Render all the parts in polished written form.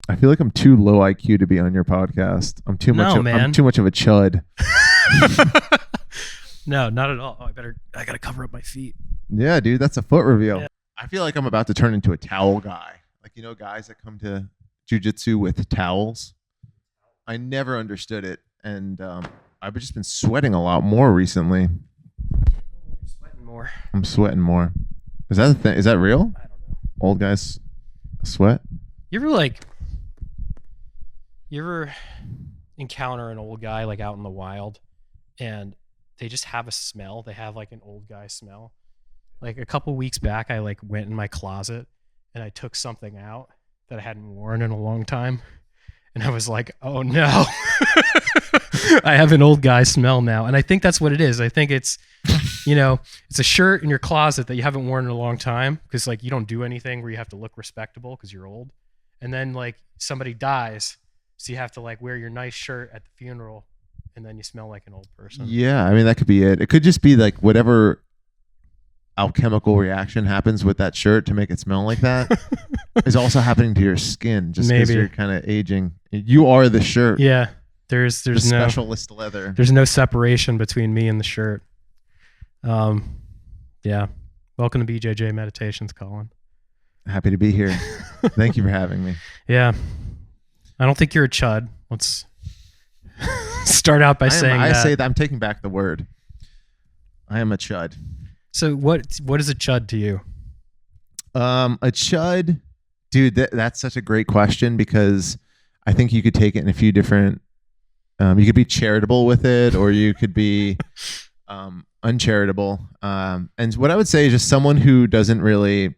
I feel like I'm too low IQ to be on your podcast. I'm too much of a chud. No, not at all. Oh, I gotta cover up my feet. Yeah, dude, that's a foot reveal. Yeah. I feel like I'm about to turn into a towel guy. Like, guys that come to jiu-jitsu with towels. I never understood it. And I've just been sweating a lot more recently. I'm sweating more. Is that a thing? Is that real? I don't know. Old guys sweat? You ever encounter an old guy like out in the wild and they just have a smell? They have like an old guy smell. Like a couple weeks back, I like went in my closet and I took something out that I hadn't worn in a long time. And I was like, oh no, I have an old guy smell now. And I think that's what it is. I think it's, it's a shirt in your closet that you haven't worn in a long time because like you don't do anything where you have to look respectable because you're old. And then like somebody dies. So you have to like wear your nice shirt at the funeral and then you smell like an old person. Yeah. I mean, that could be it. It could just be like whatever alchemical reaction happens with that shirt to make it smell like that is also happening to your skin just because you're kind of aging. You are the shirt. Yeah. There's the no specialist leather. There's no separation between me and the shirt. Yeah. Welcome to BJJ Meditations, Collin. Happy to be here. Thank you for having me. Yeah. I don't think you're a chud. Let's start out by saying that. I say that I'm taking back the word. I am a chud. So what is a chud to you? A chud, dude, that's such a great question because I think you could take it in a few different, you could be charitable with it or you could be uncharitable. And what I would say is just someone who doesn't really,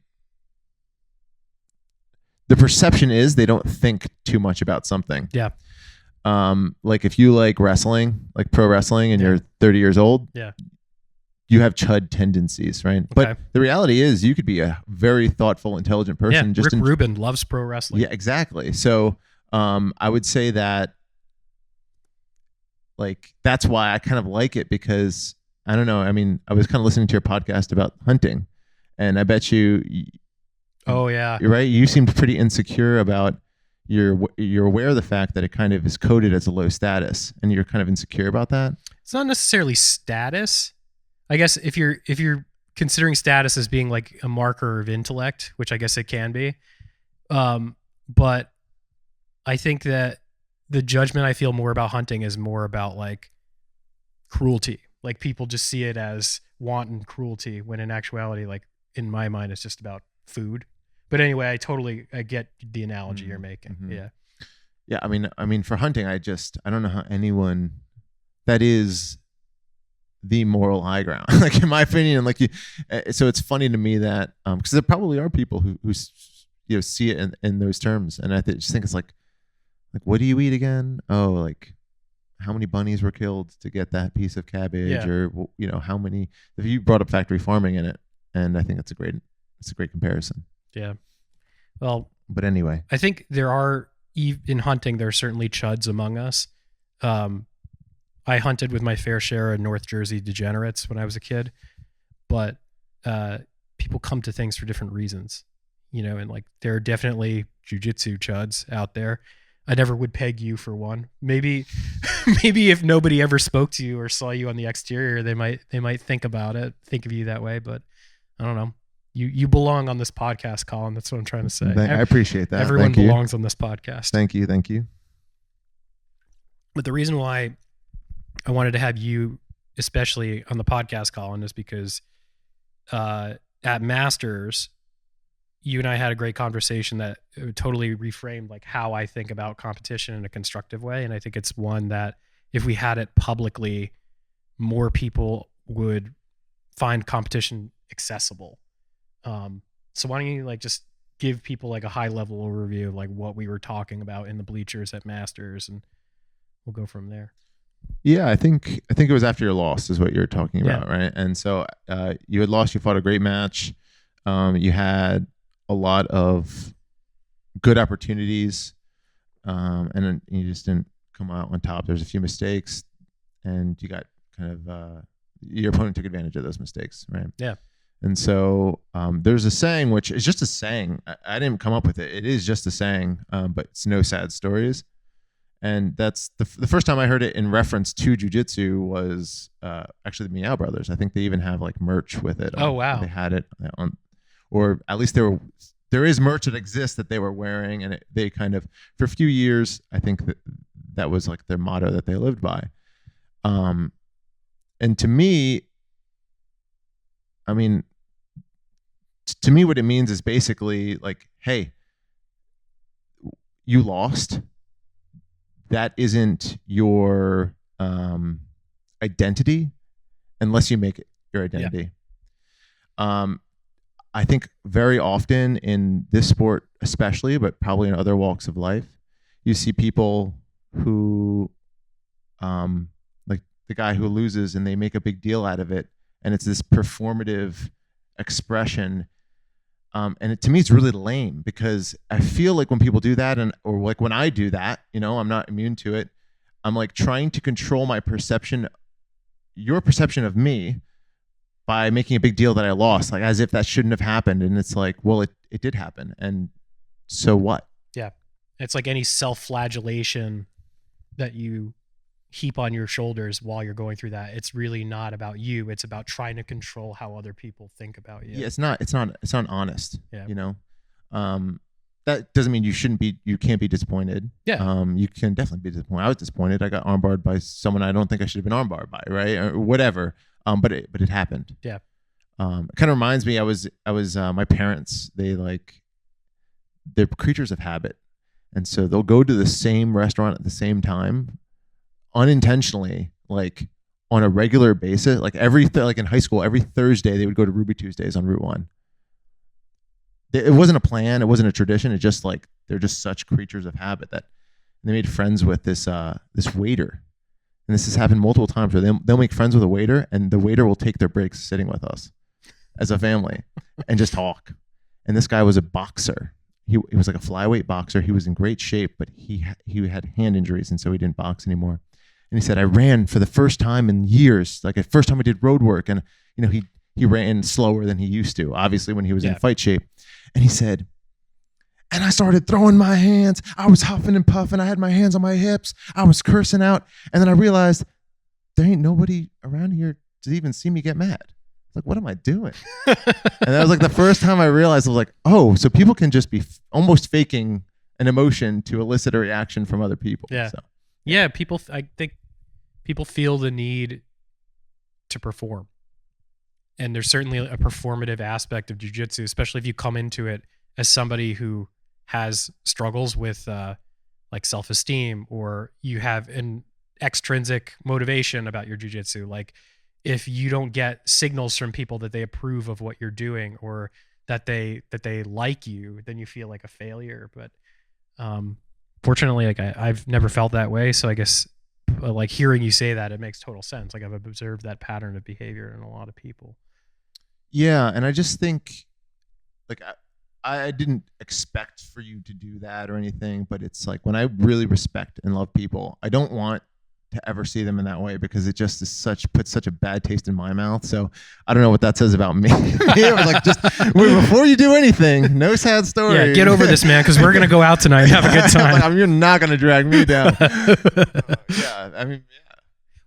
the perception is they don't think too much about something. Yeah. Like if you like wrestling, like pro wrestling and you're 30 years old. Yeah. You have chud tendencies, right? Okay. But the reality is you could be a very thoughtful, intelligent person. Yeah, Rick Rubin loves pro wrestling. Yeah, exactly. So I would say that like that's why I kind of like it because I don't know. I mean, I was kind of listening to your podcast about hunting and I bet you oh yeah. You're right. You seemed pretty insecure about you're aware of the fact that it kind of is coded as a low status and you're kind of insecure about that. It's not necessarily status. I guess if you're considering status as being like a marker of intellect, which I guess it can be, but I think that the judgment I feel more about hunting is more about like cruelty. Like people just see it as wanton cruelty when in actuality, like in my mind, it's just about food. But anyway, I get the analogy you're making. Mm-hmm. Yeah. Yeah. I mean, for hunting, I don't know how anyone that is the moral high ground, like in my opinion, like so it's funny to me that because there probably are people who see it in those terms, and I just think it's like what do you eat again? Oh, like how many bunnies were killed to get that piece of cabbage, or how many? If you brought up factory farming in it, and I think it's a great comparison. Yeah. Well, but anyway, I think there are in hunting there are certainly chuds among us. I hunted with my fair share of North Jersey degenerates when I was a kid, but people come to things for different reasons, and like there are definitely jiu-jitsu chuds out there. I never would peg you for one. Maybe if nobody ever spoke to you or saw you on the exterior, they might think of you that way, but I don't know. You belong on this podcast, Collin. That's what I'm trying to say. I appreciate that. Everyone belongs on this podcast. Thank you. But the reason why I wanted to have you, especially on the podcast, Collin, is because at Masters, you and I had a great conversation that totally reframed like how I think about competition in a constructive way. And I think it's one that if we had it publicly, more people would find competition accessible. So why don't you like just give people like a high level overview of like what we were talking about in the bleachers at Masters, and we'll go from there. Yeah, I think it was after your loss is what you're talking about, right? And so you had lost, you fought a great match. You had a lot of good opportunities, and you just didn't come out on top. There's a few mistakes, and you got kind of your opponent took advantage of those mistakes, right? Yeah. And so there's a saying, which is just a saying. I didn't come up with it. It is just a saying, but it's no sad stories. And that's the first time I heard it in reference to jujitsu was actually the Meow Brothers. I think they even have like merch with it. Oh, wow. They had it on, or at least there is merch that exists that they were wearing, and they kind of, for a few years, I think that was like their motto that they lived by. And to me, I mean, to me, what it means is basically like, hey, you lost. That isn't your identity unless you make it your identity. Yeah. I think very often in this sport, especially, but probably in other walks of life, you see people who, like the guy who loses, and they make a big deal out of it, and it's this performative expression. And to me, it's really lame, because I feel like when people do that, or like when I do that, I'm not immune to it. I'm like trying to control my perception, your perception of me, by making a big deal that I lost, like as if that shouldn't have happened. And it's like, well, it did happen. And so what? Yeah. It's like any self-flagellation that you heap on your shoulders while you're going through that. It's really not about you. It's about trying to control how other people think about you. Yeah, it's not honest. Yeah. That doesn't mean you can't be disappointed. Yeah. You can definitely be disappointed. I was disappointed. I got armbarred by someone I don't think I should have been armbarred by, right? Or whatever. But it happened. Yeah. It kind of reminds me, I was my parents, they're creatures of habit. And so they'll go to the same restaurant at the same time unintentionally, like on a regular basis. Like like in high school, every Thursday they would go to Ruby Tuesdays on Route 1. It wasn't a plan. It wasn't a tradition. It's just like, they're just such creatures of habit that they made friends with this waiter. And this has happened multiple times where they'll make friends with a waiter, and the waiter will take their breaks sitting with us as a family and just talk. And this guy was a boxer. He was like a flyweight boxer. He was in great shape, but he had hand injuries, and so he didn't box anymore. And he said, I ran for the first time in years, like the first time I did road work, and he ran slower than he used to, obviously, when he was in fight shape. And he said, and I started throwing my hands. I was huffing and puffing. I had my hands on my hips. I was cursing out. And then I realized there ain't nobody around here to even see me get mad. Like, what am I doing? And that was like the first time I realized, I was like, oh, so people can just be almost faking an emotion to elicit a reaction from other people. Yeah. So. Yeah. I think people feel the need to perform. And there's certainly a performative aspect of jiu-jitsu, especially if you come into it as somebody who has struggles with like self-esteem, or you have an extrinsic motivation about your jiu-jitsu. Like if you don't get signals from people that they approve of what you're doing, or that they like you, then you feel like a failure. But fortunately, like I've never felt that way. So I guess like hearing you say that, it makes total sense. Like I've observed that pattern of behavior in a lot of people. Yeah. And I just think like I didn't expect for you to do that or anything, but it's like when I really respect and love people, I don't want to ever see them in that way, because it just is puts such a bad taste in my mouth. So I don't know what that says about me. It was like, just before you do anything, no sad story. Yeah, get over this, man, because we're going to go out tonight and have a good time. Like, you're not going to drag me down. Yeah, I mean, yeah.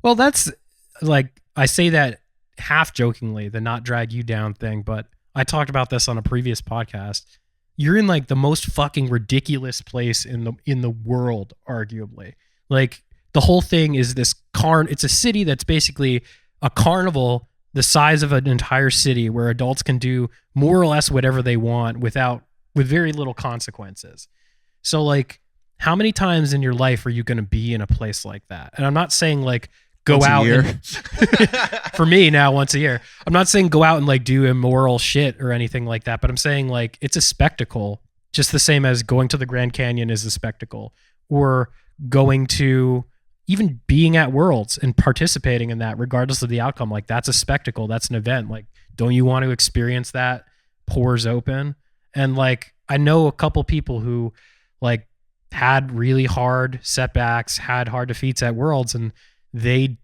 Well, that's like, I say that half jokingly, the not drag you down thing, but I talked about this on a previous podcast. You're in like the most fucking ridiculous place in the world, arguably. Like the whole thing is this it's a city that's basically a carnival the size of an entire city, where adults can do more or less whatever they want with very little consequences. So like, how many times in your life are you going to be in a place like that? And I'm not saying like go once out a year. For me now, once a year. I'm not saying go out and like do immoral shit or anything like that, but I'm saying like it's a spectacle, just the same as going to the Grand Canyon is a spectacle, or going to even being at Worlds and participating in that, regardless of the outcome. Like that's a spectacle. That's an event. Like, don't you want to experience that? Pores open. And like, I know a couple people who like had really hard setbacks, had hard defeats at Worlds, and they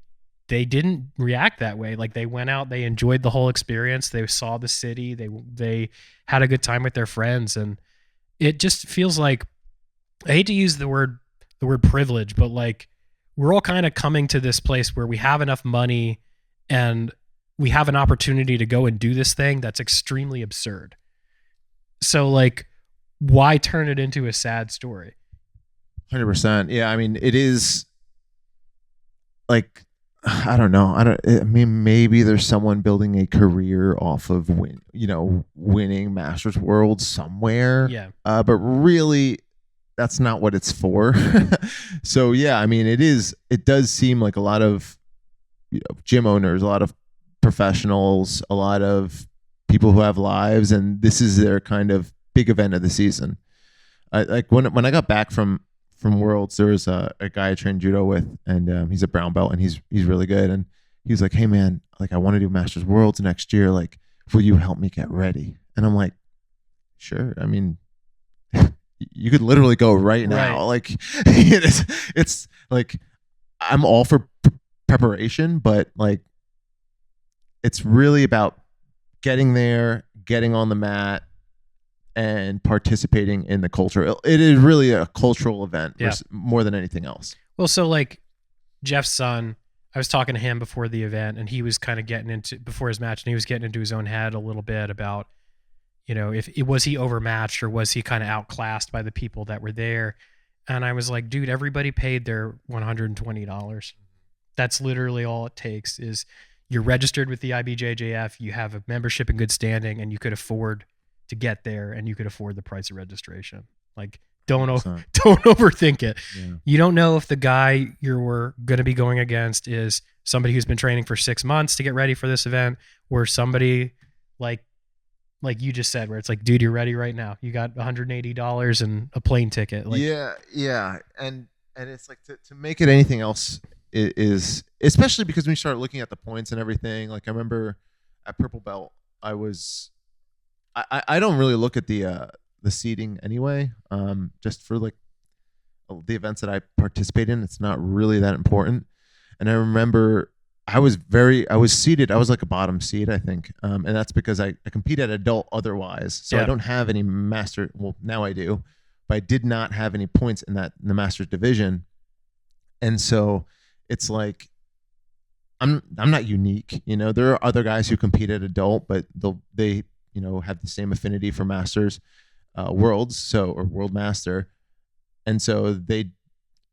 they didn't react that way. Like they went out, they enjoyed the whole experience. They saw the city. They had a good time with their friends. And it just feels like, I hate to use the word privilege, but like we're all kind of coming to this place where we have enough money and we have an opportunity to go and do this thing that's extremely absurd. So like, why turn it into a sad story? 100%. Yeah. I mean, it is like, I don't know. I mean, maybe there's someone building a career off of winning Masters Worlds somewhere. Yeah. But really, that's not what it's for. So yeah, I mean, it does seem like a lot of gym owners, a lot of professionals, a lot of people who have lives, and this is their kind of big event of the season. Like when I got back from Worlds, there was a guy I trained judo with, and he's a brown belt, and he's really good. And he was like, "Hey man, like I want to do Masters Worlds next year. Like, will you help me get ready?" And I'm like, "Sure." I mean, you could literally go right now. Right. Like, it's like I'm all for preparation, but like it's really about getting there, getting on the mat, and participating in the culture. It is really a cultural event more than anything else. Well, so like Jeff's son, I was talking to him before the event, and he was kind of before his match, and he was getting into his own head a little bit about, was he overmatched or was he kind of outclassed by the people that were there? And I was like, dude, everybody paid their $120. That's literally all it takes is you're registered with the IBJJF, you have a membership in good standing, and you could afford to get there, and you could afford the price of registration. Like, don't overthink it. Yeah. You don't know if the guy you're going to be going against is somebody who's been training for 6 months to get ready for this event, or somebody like you just said, where it's like, dude, you're ready right now. You got $180 and a plane ticket. Like, yeah. And it's like to make it anything else is, especially because when you start looking at the points and everything, like I remember at Purple Belt, I don't really look at the seating anyway. Just for like the events that I participate in, it's not really that important. And I remember I was seated. I was like a bottom seed, I think. And that's because I compete at adult otherwise. So I don't have any master. Well, now I do, but I did not have any points in the master's division. And so it's like, I'm not unique. There are other guys who compete at adult, but they have the same affinity for masters, worlds, or world master. And so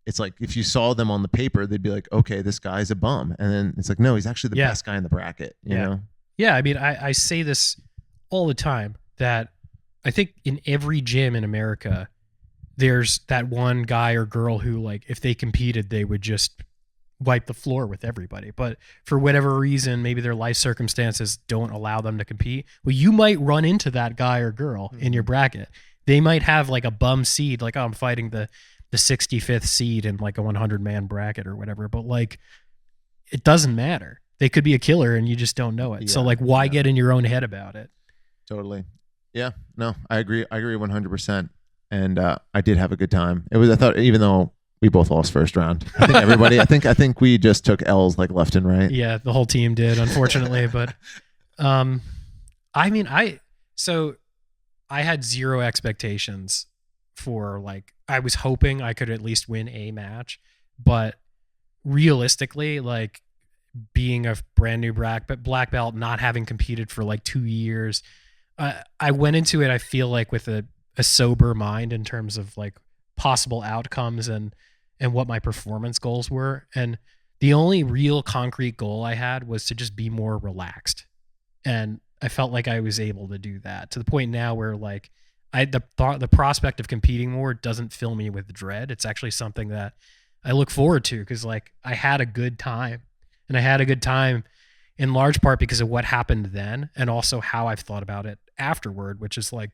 it's like, if you saw them on the paper, they'd be like, okay, this guy's a bum. And then it's like, no, he's actually the best guy in the bracket, you know? Yeah. I mean, I say this all the time that I think in every gym in America, there's that one guy or girl who, like, if they competed, they would just wipe the floor with everybody. But for whatever reason, maybe their life circumstances don't allow them to compete. Well, you might run into that guy or girl in your bracket. They might have like a bum seed, like, oh, I'm fighting the 65th seed in like a 100-man bracket or whatever. But like, it doesn't matter. They could be a killer and you just don't know it. So like, why get in your own head about it? Totally. Yeah, no, I agree 100%. And I did have a good time. I thought, even though we both lost first round, I think we just took L's like left and right. Yeah, the whole team did, unfortunately. But I mean, I had zero expectations for, like, I was hoping I could at least win a match, but realistically, like, being a brand new black belt, not having competed for like 2 years, I went into it, I feel like, with a sober mind in terms of like possible outcomes and what my performance goals were. And the only real concrete goal I had was to just be more relaxed. And I felt like I was able to do that, to the point now where, like, the prospect of competing more doesn't fill me with dread. It's actually something that I look forward to, because, like, I had a good time, and I had a good time in large part because of what happened then, and also how I've thought about it afterward, which is like,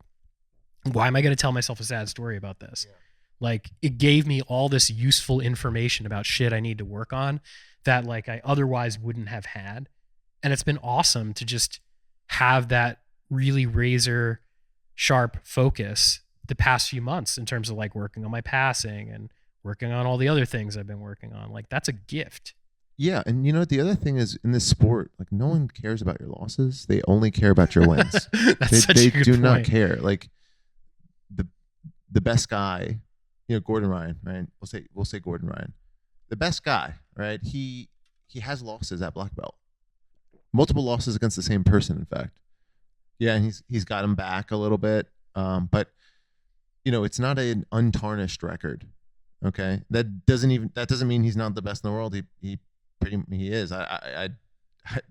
why am I going to tell myself a sad story about this? Yeah. Like, it gave me all this useful information about shit I need to work on that, like, I otherwise wouldn't have had. And it's been awesome to just have that really razor sharp focus the past few months in terms of, like, working on my passing and working on all the other things I've been working on. Like, that's a gift. Yeah, and the other thing is in this sport, like no one cares about your losses. They only care about your wins. That's such They a good do not point. care. Like the the best guy, Gordon Ryan, right? We'll say Gordon Ryan. The best guy, right? He has losses at black belt. Multiple losses against the same person, in fact. Yeah, and he's got him back a little bit. But it's not an untarnished record. Okay, that doesn't mean he's not the best in the world. He is.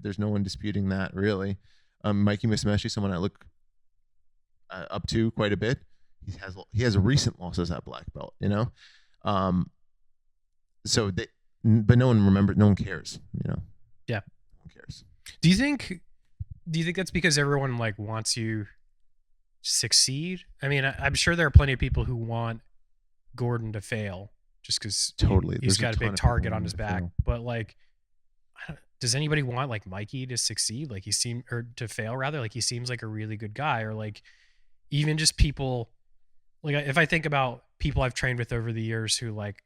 There's no one disputing that really. Mikey Musumeci, someone I look up to quite a bit. He has recent losses at black belt. Um, but no one remembers. No one cares. Yeah. No one cares. Do you think that's because everyone like wants you to succeed? I mean, I'm sure there are plenty of people who want Gordon to fail just because Totally. he's There's a got a ton big of people target who on want his to back. fail. But like, does anybody want like Mikey to succeed? Like or to fail rather? Like he seems like a really good guy, or like even just people. Like if I think about people I've trained with over the years who like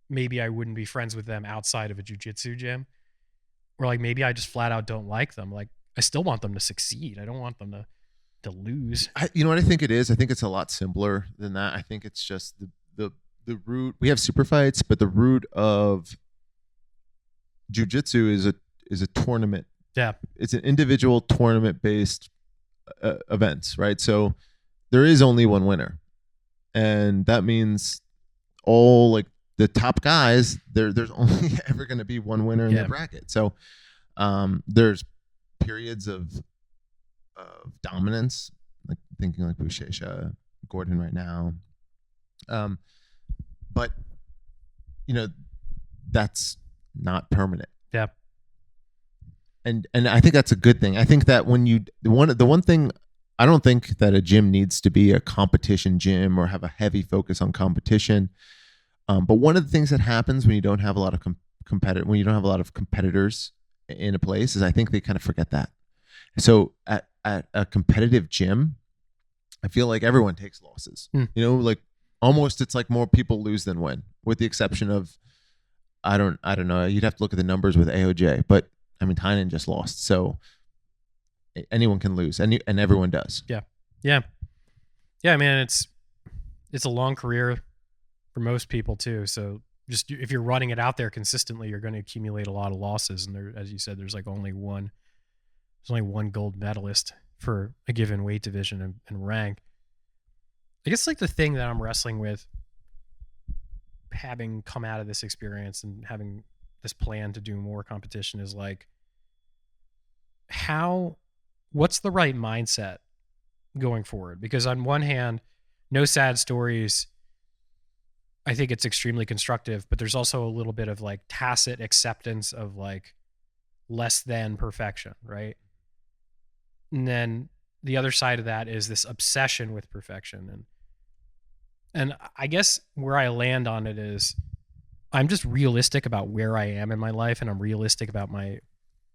maybe I wouldn't be friends with them outside of a jiu-jitsu gym, or like maybe I just flat out don't like them. Like I still want them to succeed. I don't want them to lose. You know what I think it is? I think it's a lot simpler than that. I think it's just the root. We have super fights, but the root of jiu-jitsu is a tournament. Yeah. It's an individual tournament based events, right? So there is only one winner, and that means all like the top guys. There's only ever going to be one winner in the bracket. So there's periods of dominance, like thinking like Buchecha, Gordon right now. But that's not permanent. Yeah. And I think that's a good thing. I think that when the one thing, I don't think that a gym needs to be a competition gym or have a heavy focus on competition. But one of the things that happens when you don't have a lot of competitors in a place is I think they kind of forget that. So at a competitive gym, I feel like everyone takes losses. Like almost it's like more people lose than win, with the exception of I don't know. You'd have to look at the numbers with AOJ, but I mean Tynan just lost, so anyone can lose, and everyone does. Yeah. I mean it's a long career for most people too. So just if you're running it out there consistently, you're going to accumulate a lot of losses. And there, as you said, there's only one gold medalist for a given weight division and rank. I guess like the thing that I'm wrestling with, having come out of this experience and having this plan to do more competition, is like what's the right mindset going forward? Because on one hand, no sad stories, I think it's extremely constructive, but there's also a little bit of like tacit acceptance of like less than perfection, right? And then the other side of that is this obsession with perfection. And I guess where I land on it is I'm just realistic about where I am in my life, and I'm realistic about my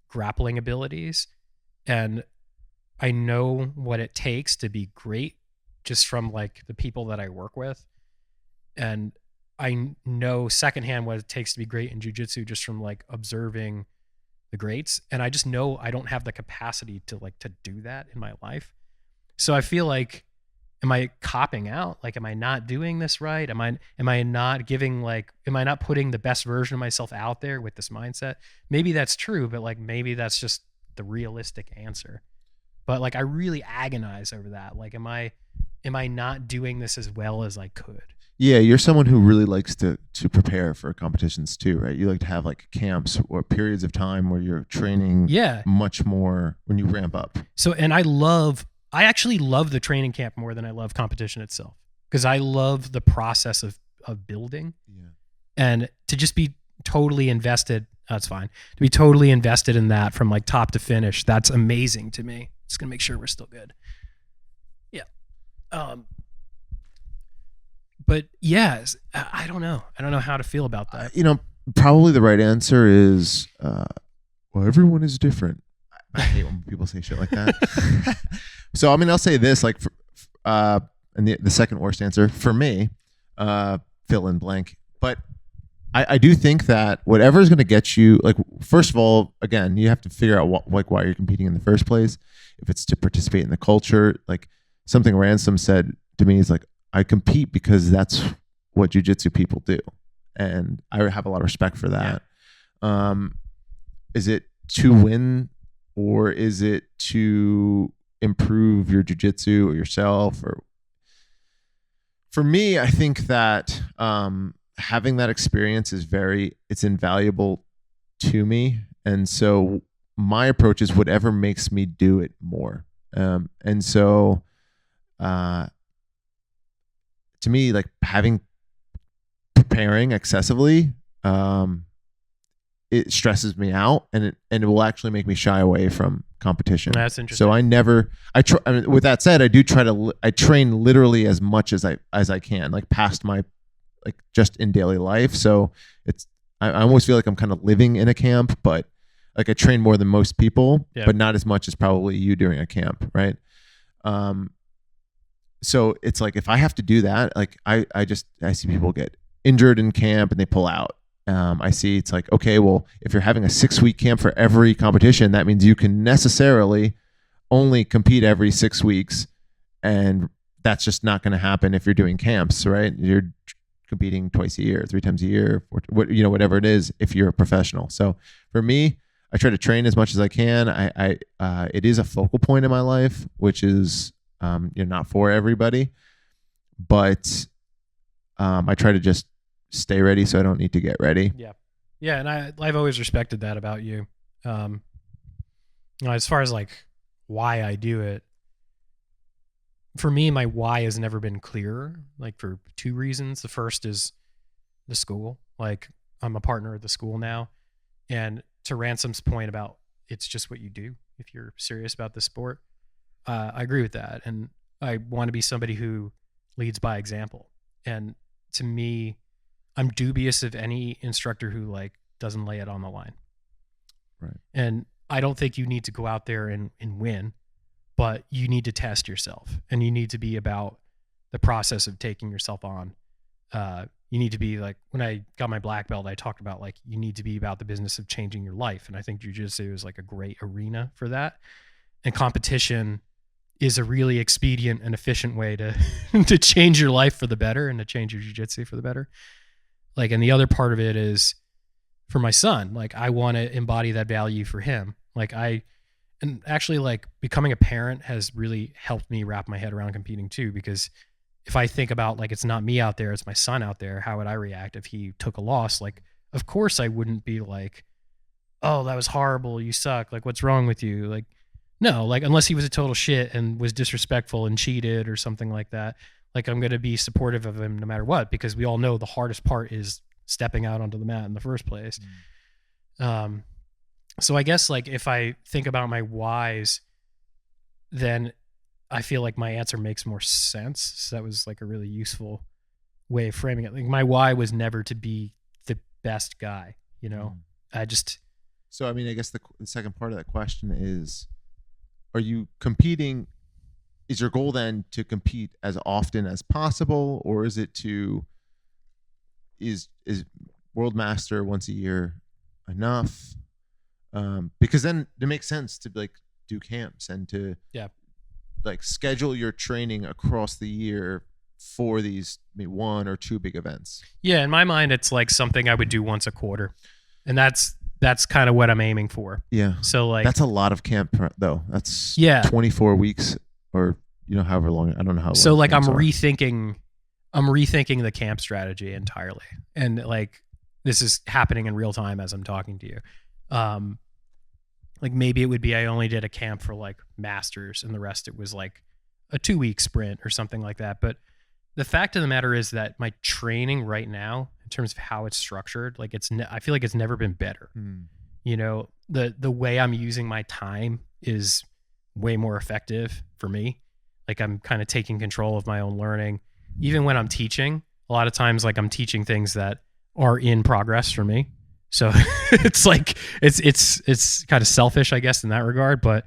grappling abilities. And I know what it takes to be great just from like the people that I work with. And I know secondhand what it takes to be great in jiu-jitsu just from like observing the greats. And I just know I don't have the capacity to do that in my life. So I feel like, am I copping out? Like, am I not doing this right? Am I not putting the best version of myself out there with this mindset? Maybe that's true, but like, maybe that's just the realistic answer. But like, I really agonize over that. Like, am I not doing this as well as I could? Yeah, you're someone who really likes to prepare for competitions too, right? You like to have like camps or periods of time where you're training much more when you ramp up. So, and I actually love the training camp more than I love competition itself, because I love the process of building. Yeah. And to just be totally invested, that's fine. To be totally invested in that from like top to finish, that's amazing to me. Just gonna make sure we're still good. Yeah. But yeah, I don't know. I don't know how to feel about that. Probably the right answer is, well, everyone is different. I hate when people say shit like that. So, I mean, I'll say this, like, and the second worst answer for me, fill in blank. But I do think that whatever is going to get you, like, first of all, again, you have to figure out why you're competing in the first place. If it's to participate in the culture, like something Ransom said to me is like, I compete because that's what jiu-jitsu people do. And I have a lot of respect for that. Yeah. Is it to win, or is it to improve your jiu-jitsu or yourself? Or for me, I think that having that experience it's invaluable to me. And so my approach is whatever makes me do it more. And so to me, like preparing excessively, it stresses me out, and it will actually make me shy away from competition. That's interesting. So I mean, with that said, I train literally as much as I can, like past my, like just in daily life. So I almost feel like I'm kind of living in a camp, but like I train more than most people, but not as much as probably you during a camp. Right. So it's like, if I have to do that, like I see people get injured in camp and they pull out. I see it's like, okay, well, if you're having a 6-week camp for every competition, that means you can necessarily only compete every 6 weeks. And that's just not going to happen if you're doing camps, right? You're competing twice a year, 3 times a year, or whatever it is, if you're a professional. So for me, I try to train as much as I can. It is a focal point in my life, which is, not for everybody, but I try to just stay ready so I don't need to get ready. Yeah. And I've always respected that about you. As far as like why I do it, for me, my why has never been clearer, like for 2 reasons. The first is the school. Like, I'm a partner at the school now. And to Ransom's point about it's just what you do if you're serious about the sport, I agree with that. And I want to be somebody who leads by example. And to me, I'm dubious of any instructor who like doesn't lay it on the line. Right. And I don't think you need to go out there and win, but you need to test yourself, and you need to be about the process of taking yourself on. You need to be like, when I got my black belt, I talked about like, you need to be about the business of changing your life. And I think jiu-jitsu is like a great arena for that. And competition is a really expedient and efficient way to to change your life for the better and to change your jiu-jitsu for the better. Like, and the other part of it is for my son, like I want to embody that value for him. And actually like becoming a parent has really helped me wrap my head around competing too, because if I think about like, it's not me out there, it's my son out there, how would I react if he took a loss? Like, of course I wouldn't be like, oh, that was horrible, you suck, like what's wrong with you? Like, no, like unless he was a total shit and was disrespectful and cheated or something like that, like I'm going to be supportive of him no matter what, because we all know the hardest part is stepping out onto the mat in the first place. So I guess like if I think about my whys, then I feel like my answer makes more sense. So that was like a really useful way of framing it. Like my why was never to be the best guy, So, I mean, I guess the second part of that question is, are you competing? Is your goal then to compete as often as possible, or is it is World Master once a year enough? Because then it makes sense to like do camps and to like schedule your training across the year for these maybe 1 or 2 big events. Yeah, in my mind, it's like something I would do once a quarter, and that's kind of what I'm aiming for. Yeah. So like that's a lot of camp though. That's 24 weeks or however long. I don't know how long. So like I'm rethinking the camp strategy entirely, and like this is happening in real time as I'm talking to you. Like maybe it would be I only did a camp for like masters and the rest it was like a 2-week sprint or something like that. But the fact of the matter is that my training right now, in terms of how it's structured, like I feel like it's never been better. The way I'm using my time is way more effective for me. Like I'm kind of taking control of my own learning. Even when I'm teaching, a lot of times like I'm teaching things that are in progress for me. So it's like, it's kind of selfish, I guess, in that regard. But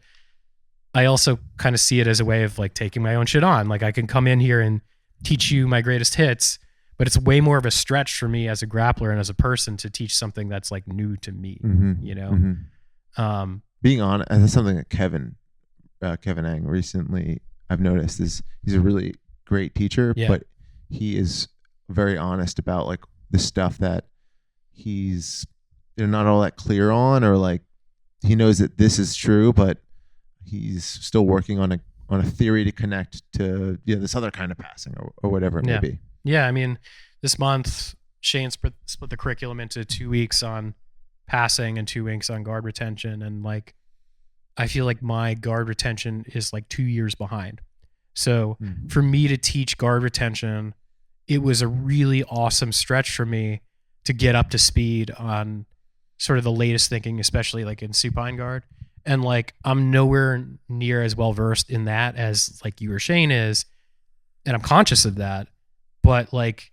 I also kind of see it as a way of like taking my own shit on. Like I can come in here and teach you my greatest hits, but it's way more of a stretch for me as a grappler and as a person to teach something that's like new to me, you know? Being honest, that's something that Kevin Ang recently I've noticed is he's a really great teacher, but he is very honest about like the stuff that he's not all that clear on, or like he knows that this is true, but he's still working on a theory to connect to this other kind of passing or whatever it may be. Yeah, I mean, this month Shane split the curriculum into 2 weeks on passing and 2 weeks on guard retention, and like I feel like my guard retention is like 2 years behind. So for me to teach guard retention, it was a really awesome stretch for me to get up to speed on sort of the latest thinking, especially like in supine guard. And like, I'm nowhere near as well versed in that as like you or Shane is. And I'm conscious of that. But like,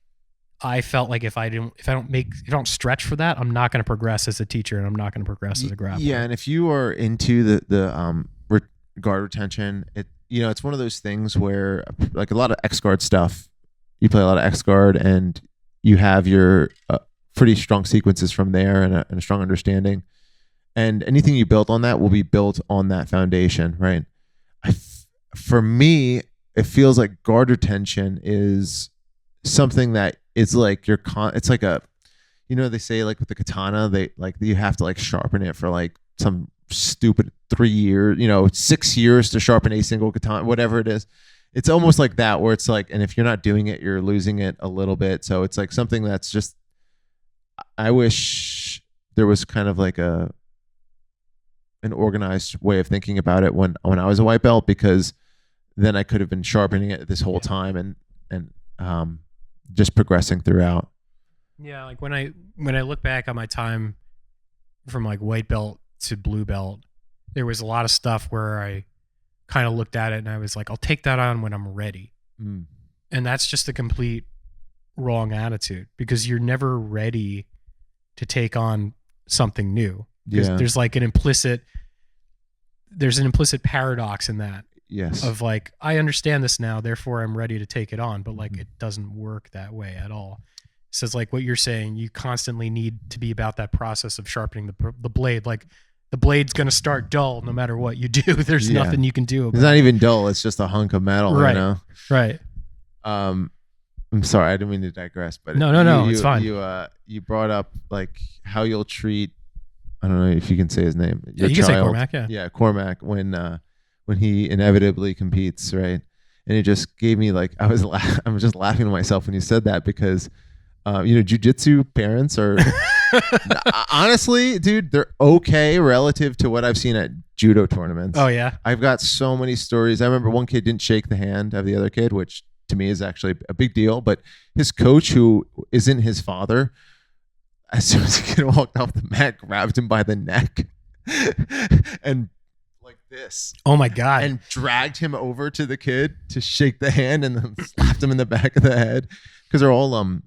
I felt like if I don't stretch for that, I'm not going to progress as a teacher, and I'm not going to progress as a grappler. Yeah. And if you are into the guard retention, it's one of those things where like a lot of X guard stuff, you play a lot of X guard and you have your pretty strong sequences from there and a strong understanding. And anything you build on that will be built on that foundation, right? For me, it feels like guard retention is something that is like it's like a, they say like with the katana, they like you have to like sharpen it for like some stupid 3 years, 6 years to sharpen a single katana, whatever it is. It's almost like that, where it's like, and if you're not doing it, you're losing it a little bit. So it's like something that's just, I wish there was kind of like an organized way of thinking about it when I was a white belt, because then I could have been sharpening it this whole time and just progressing throughout. Yeah, like when I look back on my time from like white belt to blue belt, there was a lot of stuff where I kind of looked at it and I was like, I'll take that on when I'm ready. And that's just a complete wrong attitude, because you're never ready to take on something new. There's like an implicit paradox in that. Yes. Of like, I understand this now, therefore I'm ready to take it on, but like it doesn't work that way at all. So it's like what you're saying, you constantly need to be about that process of sharpening the blade. Like the blade's going to start dull no matter what you do. There's nothing you can do about it. It's not even dull. It's just a hunk of metal, right. Right. I'm sorry, I didn't mean to digress, but no, it's fine. You brought up like how you'll treat, I don't know if you can say his name. You can say Cormac, yeah. Yeah, Cormac, when he inevitably competes, right? And it just gave me like, I was just laughing to myself when you said that, because jiu-jitsu parents are honestly, dude, they're okay relative to what I've seen at judo tournaments. Oh yeah. I've got so many stories. I remember one kid didn't shake the hand of the other kid, which to me is actually a big deal, but his coach, who isn't his father, as soon as the kid walked off the mat, grabbed him by the neck and like this. Oh my God. And dragged him over to the kid to shake the hand, and then slapped him in the back of the head, because they're all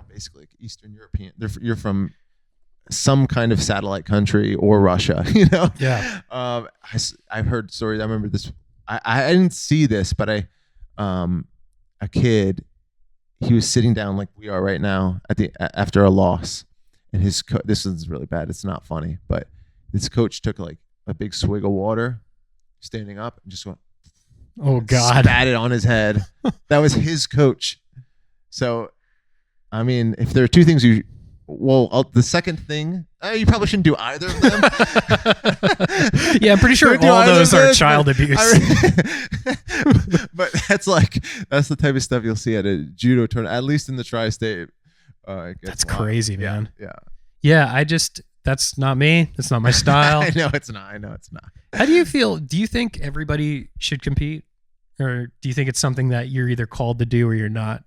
basically like Eastern European. You're from some kind of satellite country or Russia, Yeah. I've heard stories. I remember this. I didn't see this, but a kid, he was sitting down like we are right now after a loss, and this is really bad. It's not funny, but his coach took like a big swig of water, standing up, and just went, oh God, spat it on his head. That was his coach. So, I mean, if there are two things the second thing, you probably shouldn't do either of them. Yeah, I'm pretty sure all those are child abuse. But that's the type of stuff you'll see at a judo tournament, at least in the tri-state. That's crazy, man. Yeah. That's not me. That's not my style. I know it's not. How do you feel? Do you think everybody should compete? Or do you think it's something that you're either called to do or you're not?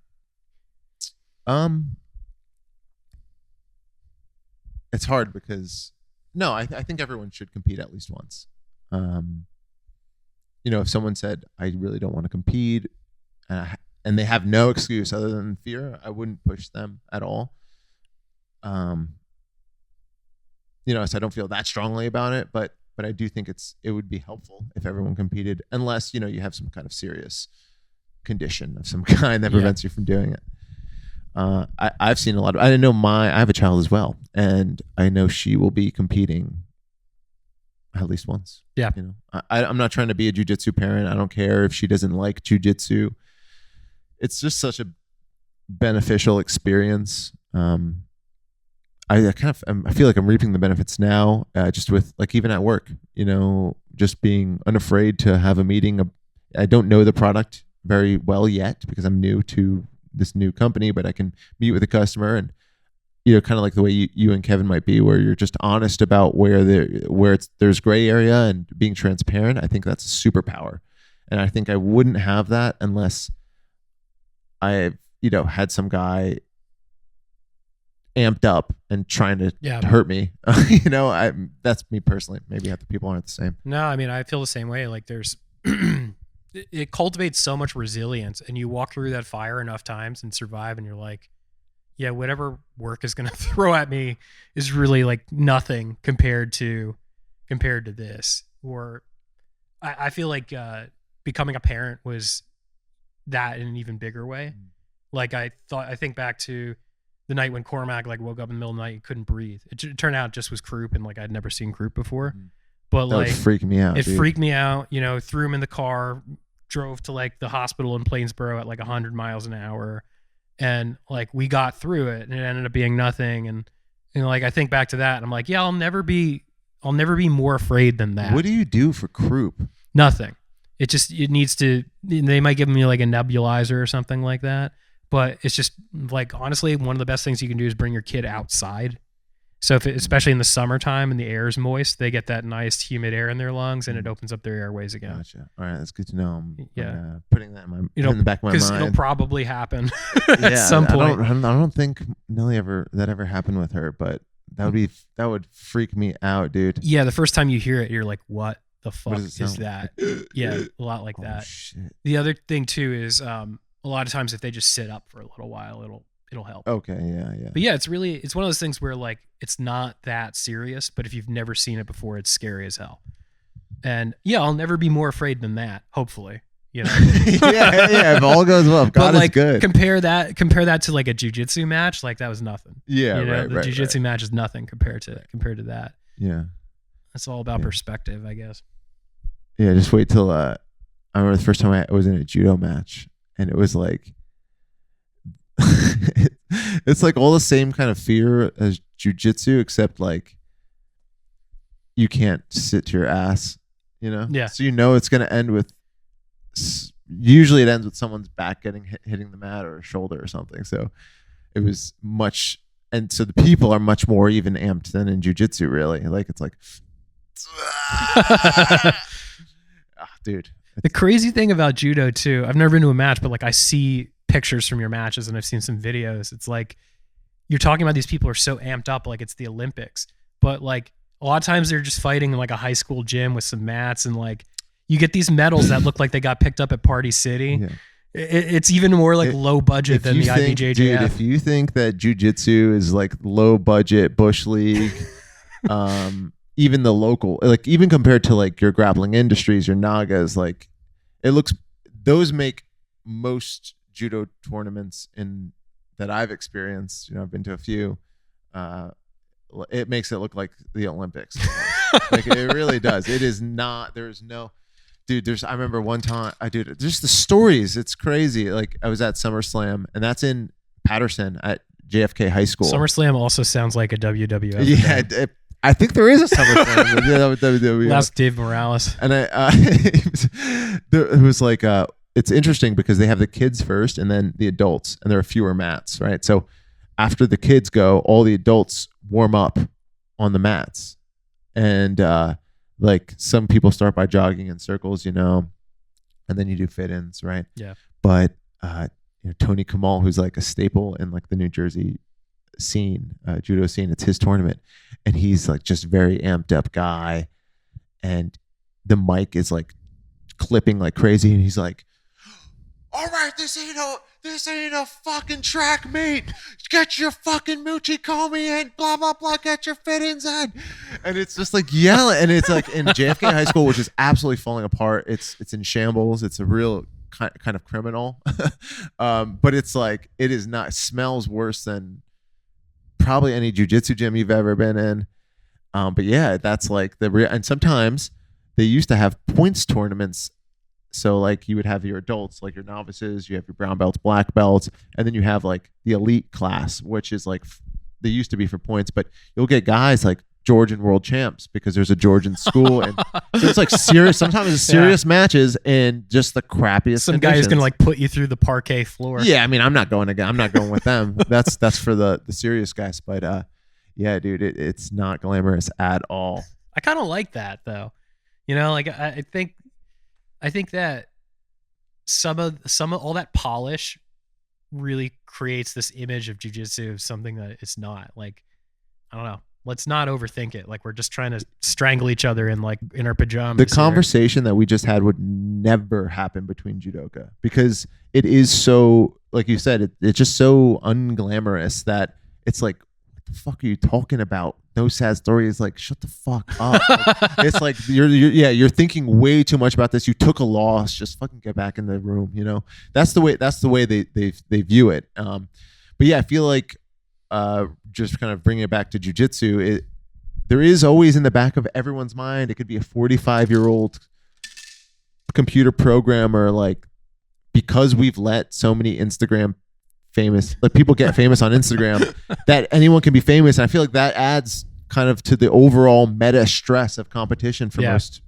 It's hard because I think everyone should compete at least once. If someone said, I really don't want to compete, and they have no excuse other than fear, I wouldn't push them at all. So I don't feel that strongly about it, but I do think it would be helpful if everyone competed, unless, you have some kind of serious condition of some kind that prevents you from doing it. I've seen a lot of, I know I have a child as well, and I know she will be competing at least once. Yeah. You know, I'm not trying to be a jujitsu parent. I don't care if she doesn't like jujitsu. It's just such a beneficial experience. I feel like I'm reaping the benefits now, just with like even at work, you know, just being unafraid to have a meeting. I don't know the product very well yet because I'm new to this new company, but I can meet with a customer and, you know, kind of like the way you and Kevin might be, where you're just honest about where there's gray area and being transparent. I think that's a superpower. And I think I wouldn't have that unless I, you know, had some guy amped up and trying to hurt me. You know, that's me personally. Maybe other people aren't the same. No, I mean, I feel the same way. Like there's, it cultivates so much resilience, and you walk through that fire enough times and survive, and you're like, yeah, whatever work is going to throw at me is really like nothing compared to this. Or I feel like becoming a parent was that in an even bigger way. Like I think back to the night when Cormac like woke up in the middle of the night and couldn't breathe. It turned out it just was croup, and like I'd never seen croup before. But that like was freaking me out. It freaked me out. You know, threw him in the car, drove to like the hospital in Plainsboro at like 100 miles an hour, and like we got through it, and it ended up being nothing. And you know, like I think back to that, and I'm like, yeah, I'll never be more afraid than that. What do you do for croup? Nothing. It needs to. They might give me like a nebulizer or something like that. But it's just like, honestly, one of the best things you can do is bring your kid outside. So especially in the summertime and the air is moist, they get that nice humid air in their lungs, and it opens up their airways again. Gotcha. All right, that's good to know. I'm putting that in the back of my mind. Because it'll probably happen at some point. I don't think Nelly that ever happened with her, but that would freak me out, dude. Yeah, the first time you hear it, you're like, what the fuck is that? Yeah, a lot like that. Shit. The other thing too is a lot of times if they just sit up for a little while, it'll help. Okay, yeah. But yeah, it's one of those things where like it's not that serious, but if you've never seen it before, it's scary as hell. And yeah, I'll never be more afraid than that, hopefully. You know? yeah, if all goes well, if God like, is good. Compare that to like a jiu-jitsu match, like that was nothing. Yeah, you know, right. The jiu-jitsu match is nothing compared to that. Yeah. It's all about perspective, I guess. Yeah, just wait till I remember the first time I was in a judo match. And it was like, it's like all the same kind of fear as jujitsu, except like you can't sit to your ass, you know? Yeah. So you know it's going to end with, usually it ends with someone's back hitting the mat or a shoulder or something. So it was much, and so the people are much more even amped than in jujitsu, really. Like it's like, dude. The crazy thing about judo too, I've never been to a match, but like I see pictures from your matches and I've seen some videos. It's like you're talking about these people are so amped up like it's the Olympics, but like a lot of times they're just fighting in like a high school gym with some mats, and like you get these medals that look like they got picked up at Party City. Yeah. It's even more like low budget than the IBJJF. Dude, if you think that jiu-jitsu is like low budget Bush League, even the local, like even compared to like your grappling industries, your Nagas, like those make most judo tournaments that I've experienced. You know, I've been to a few. It makes it look like the Olympics. Like it really does. It is not. There's no, dude. I remember one time. Just the stories. It's crazy. Like I was at SummerSlam, and that's in Patterson at JFK High School. SummerSlam also sounds like a WWF. Yeah. I think there is a SummerSlam. Last Dave Morales. And it was like, it's interesting because they have the kids first and then the adults, and there are fewer mats, right? So after the kids go, all the adults warm up on the mats. And like some people start by jogging in circles, you know, and then you do fit-ins, right? Yeah. But Tony Kamal, who's like a staple in like the New Jersey scene, judo scene, it's his tournament, and he's like just very amped up guy, and the mic is like clipping like crazy, and he's like, all right, this ain't a fucking track meet. Get your fucking Moochie Comey in, blah blah blah, get your fit-ins in. And it's just like yelling, and it's like in JFK High School, which is absolutely falling apart. It's in shambles. It's a real kind of criminal. But it's like, it is not, smells worse than probably any jujitsu gym you've ever been in. But yeah, that's like and sometimes they used to have points tournaments. So like you would have your adults, like your novices, you have your brown belts, black belts, and then you have like the elite class, which is like, they used to be for points, but you'll get guys like Georgian world champs because there's a Georgian school. And so it's like serious, sometimes it's serious matches and just the crappiest Some conditions. guy is going to like put you through the parquet floor. Yeah. I mean, I'm not going with them. That's for the serious guys. But yeah, dude, it's not glamorous at all. I kind of like that though. You know, like I think that some of all that polish really creates this image of jiu-jitsu of something that it's not. Like, I don't know. Let's not overthink it. Like we're just trying to strangle each other in our pajamas. The conversation that we just had would never happen between judoka because it is so, like you said, it's just so unglamorous that it's like, what the fuck are you talking about? No sad stories. Like, shut the fuck up. Like, it's like you're thinking way too much about this. You took a loss. Just fucking get back in the room. You know, that's the way they view it. But yeah, I feel like just kind of bringing it back to jiu-jitsu, there is always in the back of everyone's mind, it could be a 45-year-old computer programmer, like, because we've let so many Instagram famous, like people get famous on Instagram, that anyone can be famous. And I feel like that adds kind of to the overall meta stress of competition for most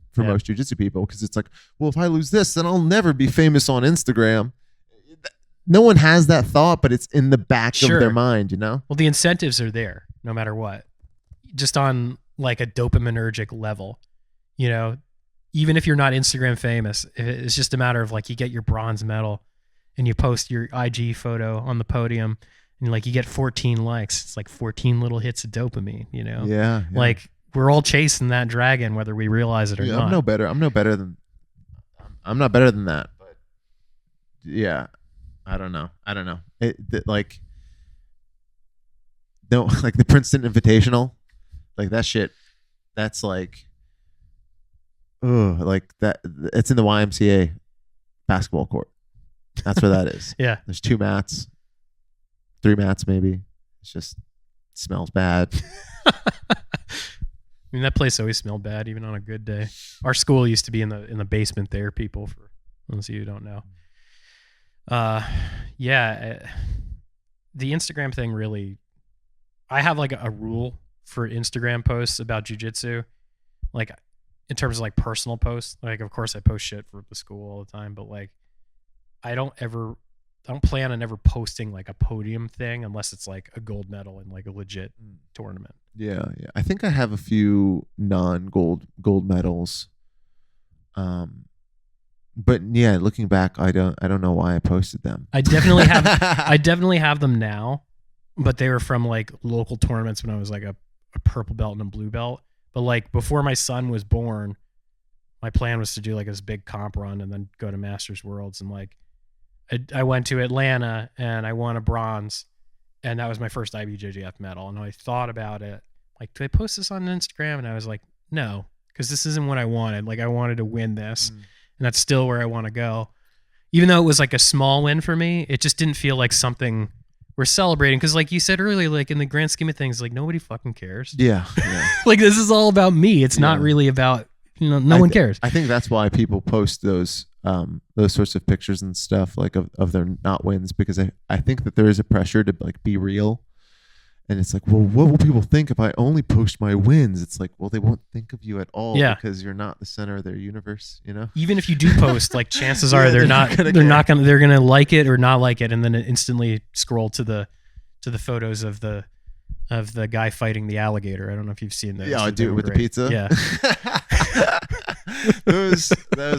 jiu-jitsu people, because it's like, well, if I lose this, then I'll never be famous on Instagram. No one has that thought, but it's in the back of their mind, you know? Well, the incentives are there no matter what. Just on like a dopaminergic level, you know, even if you're not Instagram famous, it's just a matter of like, you get your bronze medal and you post your IG photo on the podium and like you get 14 likes. It's like 14 little hits of dopamine, you know? Yeah. Like we're all chasing that dragon, whether we realize it or not. I'm not better than that, but yeah. I don't know. Like the Princeton Invitational, like that shit. That's like, like that. It's in the YMCA basketball court. That's where that is. Yeah. There's 2 mats, 3 mats maybe. It's just smells bad. I mean, that place always smelled bad, even on a good day. Our school used to be in the basement there. People, for those of you who don't know. The Instagram thing really, I have like a rule for Instagram posts about jiu-jitsu, like in terms of like personal posts. Like, of course I post shit for the school all the time, but like, I don't plan on ever posting like a podium thing unless it's like a gold medal in like a legit tournament. Yeah. I think I have a few non-gold medals. But yeah, looking back, I don't know why I posted them. I definitely have them now, but they were from like local tournaments when I was like a purple belt and a blue belt. But like before my son was born, my plan was to do like this big comp run and then go to Masters Worlds. And like I went to Atlanta and I won a bronze, and that was my first IBJJF medal. And I thought about it, like, do I post this on Instagram? And I was like, no, because this isn't what I wanted. Like I wanted to win this. And that's still where I want to go. Even though it was like a small win for me, it just didn't feel like something we're celebrating. Because like you said earlier, like in the grand scheme of things, like nobody fucking cares. Yeah. Like this is all about me. It's not really about, no one cares. I think that's why people post those sorts of pictures and stuff, like of their not wins, because I think that there is a pressure to like be real. And it's like, well, what will people think if I only post my wins? It's like, well, they won't think of you at all because you're not the center of their universe, you know? Even if you do post, like chances are they're gonna like it or not like it, and then instantly scroll to the photos of the guy fighting the alligator. I don't know if you've seen those. Yeah, I do, with the pizza. Yeah. those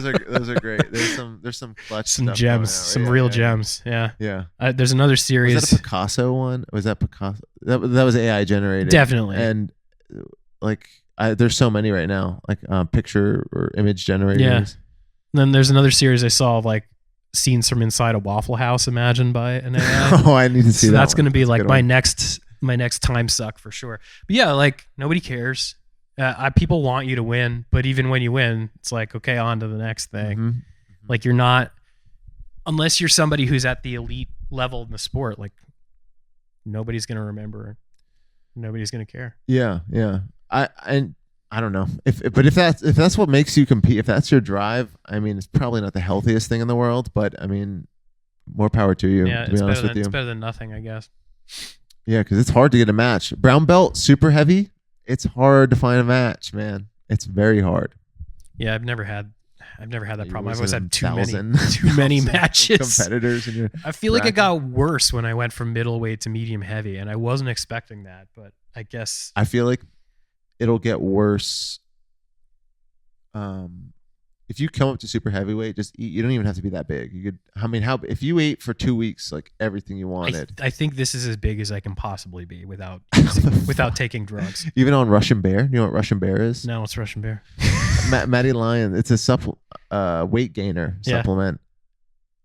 are great. There's some clutch, some stuff gems, some real gems. Yeah. There's another series. Was that a Picasso one? Was that Picasso? That was AI generated. Definitely. And like, there's so many right now, like picture or image generators. Yeah. And then there's another series I saw of like scenes from inside a Waffle House imagined by an AI. Oh, I need to see that. That's going to be like my next time suck for sure. But yeah, like nobody cares. People want you to win, but even when you win, it's like, okay, on to the next thing. Mm-hmm. Like you're not unless you're somebody who's at the elite level in the sport, like nobody's going to remember. Nobody's going to care. Yeah. I don't know but if that's what makes you compete, if that's your drive, I mean, it's probably not the healthiest thing in the world, but I mean, more power to you. Yeah, to be honest with you, it's better than nothing, I guess. Yeah, because it's hard to get a match. Brown belt, super heavy. It's hard to find a match, man. It's very hard. Yeah, I've never had that problem. I've always had too thousand many matches. Competitors, and I feel like it got worse when I went from middleweight to medium heavy, and I wasn't expecting that, but I guess I feel like it'll get worse. If you come up to super heavyweight, just eat. You don't even have to be that big. You could. I mean, if you ate for 2 weeks, like everything you wanted. I think this is as big as I can possibly be without taking drugs. Even on Russian Bear, you know what Russian Bear is? No, it's Russian Bear. Matty Lyon. It's a weight gainer supplement.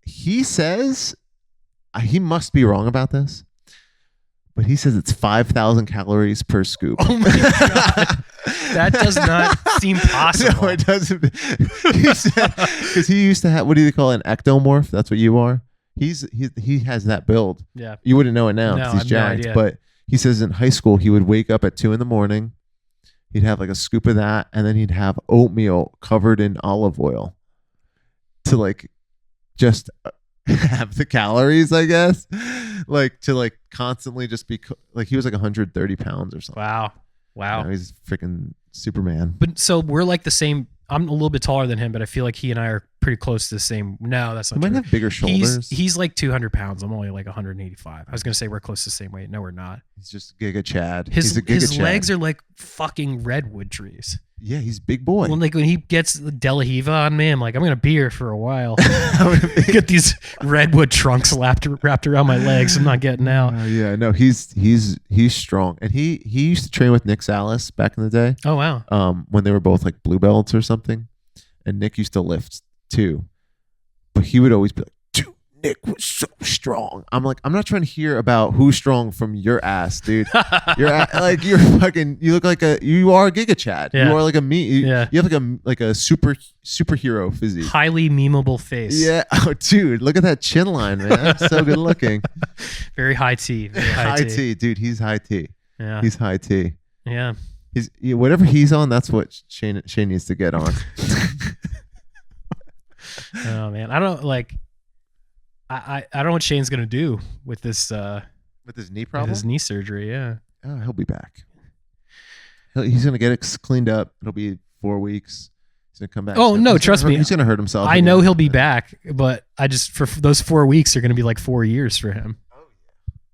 He says he must be wrong about this, but he says it's 5,000 calories per scoop. Oh my god, that does not seem possible. No, it doesn't. Because he used to have, what do they call it, an ectomorph? That's what you are. He has that build. Yeah, you wouldn't know it now No, because he's jacked. no idea. But he says in high school he would wake up at 2 a.m. He'd have like a scoop of that, and then he'd have oatmeal covered in olive oil to like just have the calories, I guess, like to like constantly just be like, he was like 130 pounds or something. Wow. You know, he's freaking Superman. But so we're like the same. I'm a little bit taller than him, but I feel like he and I are pretty close to the same. No, that's not He true. might have bigger shoulders. He's like 200 pounds. I'm only like 185. I was going to say we're close to the same weight. No, we're not. He's just Giga Chad. His He's a Giga his Chad. legs are like fucking redwood trees. Yeah, he's big boy. When he gets the De La Hiva on me, I'm like, I'm going to be here for a while. Get these redwood trunks wrapped around my legs. I'm not getting out. Yeah, no, he's strong, and he used to train with Nick Salas back in the day. Oh wow. When they were both like blue belts or something, and Nick used to lift too, but he would always be like, "Dude, Nick was so strong." I'm like, I'm not trying to hear about who's strong from your ass, dude. You look like you are a Giga Chad. Yeah. You are like a me. You Yeah. have like a superhero physique. Highly memeable face. Yeah. Oh, dude, look at that chin line, man. So good looking. Very high T. Very High T, dude. He's high T. Yeah. He's high T. Yeah. Whatever he's on, that's what Shane needs to get on. Oh man, I don't like. I don't know what Shane's gonna do with this With his knee problem. with his knee surgery. Yeah. Oh, he'll be back. He's gonna get it cleaned up. It'll be 4 weeks. He's gonna come back. Oh, no, trust me. He's gonna hurt himself. I know he'll be back, but I just for those 4 weeks are gonna be like 4 years for him.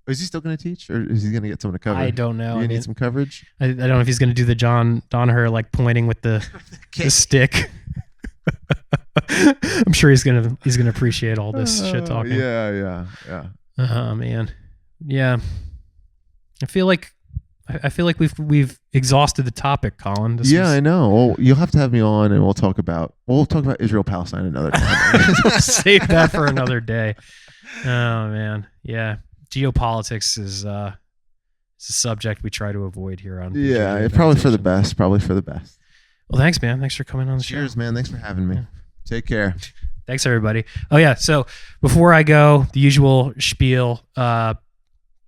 Is he still gonna teach, or is he gonna get someone to cover? I don't know. You need some coverage. I don't know if he's gonna do the John Donaher like pointing with the stick. I'm sure he's gonna appreciate all this shit talking. Yeah. Oh man, yeah. I feel like we've exhausted the topic, Collin. I know. Well, you'll have to have me on, and we'll talk about Israel Palestine another time. Save that for another day. Oh man, yeah. Geopolitics is a subject we try to avoid here on. Yeah, probably for the best. Probably for the best. Well, thanks, man. Thanks for coming on the show. Cheers, man. Thanks for having me. Yeah. Take care. Thanks, everybody. Oh, yeah. So before I go, the usual spiel.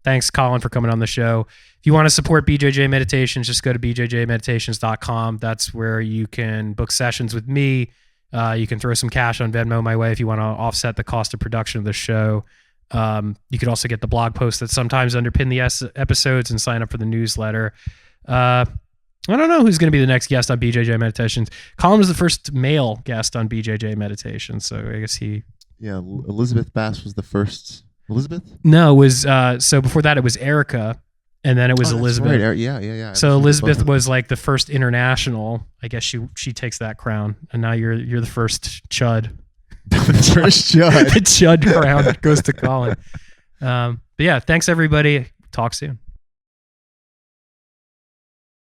Thanks, Collin, for coming on the show. If you want to support BJJ Meditations, just go to bjjmeditations.com. That's where you can book sessions with me. You can throw some cash on Venmo my way if you want to offset the cost of production of the show. You could also get the blog posts that sometimes underpin the episodes and sign up for the newsletter. I don't know who's going to be the next guest on BJJ Meditations. Collin was the first male guest on BJJ Meditations, so I guess he... Yeah, Elizabeth Bass was the first. Elizabeth? No, it was... so before that, it was Erica, and then it was Elizabeth. Right. Yeah. So Elizabeth was like the first international. I guess she takes that crown, and now you're the first chud. First chud. The chud crown goes to Collin. But yeah, thanks everybody. Talk soon.